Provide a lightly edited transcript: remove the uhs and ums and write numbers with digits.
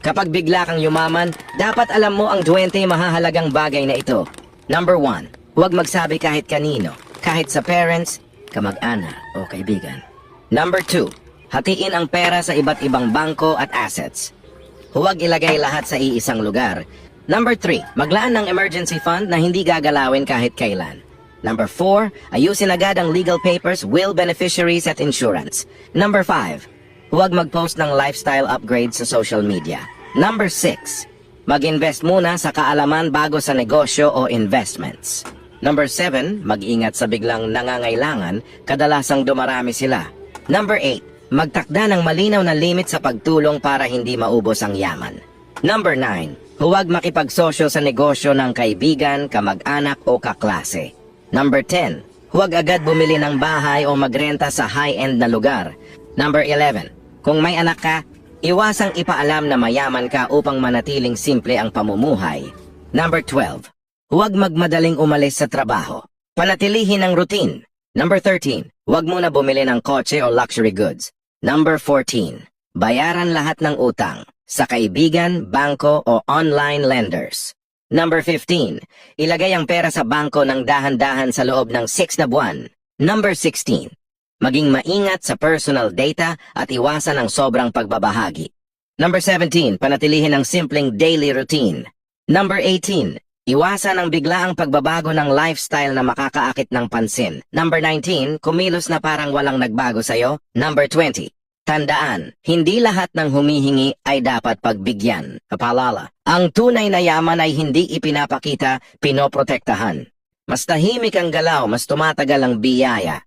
Kapag bigla kang yumaman, dapat alam mo ang 20 mahahalagang bagay na ito. Number 1, huwag magsabi kahit kanino, kahit sa parents, kamag-anak o kaibigan. Number 2, hatiin ang pera sa iba't ibang bangko at assets. Huwag ilagay lahat sa iisang lugar. Number 3, maglaan ng emergency fund na hindi gagalawin kahit kailan. Number 4, ayusin agad ang legal papers, will, beneficiaries at insurance. Number 5, huwag mag-post ng lifestyle upgrades sa social media. Number 6, mag-invest muna sa kaalaman bago sa negosyo o investments. Number 7, mag-ingat sa biglang nangangailangan, kadalasang dumarami sila. Number 8, magtakda ng malinaw na limit sa pagtulong para hindi maubos ang yaman. Number 9, huwag makipagsosyo sa negosyo ng kaibigan, kamag-anak o kaklase. Number 10, huwag agad bumili ng bahay o magrenta sa high-end na lugar. Number 11, kung may anak ka, iwasang ipaalam na mayaman ka upang manatiling simple ang pamumuhay. Number 12, huwag magmadaling umalis sa trabaho. Panatilihin ang routine. Number 13, huwag muna bumili ng kotse o luxury goods. Number 14, bayaran lahat ng utang sa kaibigan, bangko o online lenders. Number 15, ilagay ang pera sa bangko ng dahan-dahan sa loob ng 6 na buwan. Number 16, maging maingat sa personal data at iwasan ang sobrang pagbabahagi. Number 17, panatilihin ang simpleng daily routine. Number 18, iwasan ang biglaang pagbabago ng lifestyle na makakaakit ng pansin. Number 19, kumilos na parang walang nagbago sa'yo. Number 20, tandaan, hindi lahat ng humihingi ay dapat pagbigyan. Kapalala, ang tunay na yaman ay hindi ipinapakita, pinoprotektahan. Mas tahimik ang galaw, mas tumatagal ang biyaya.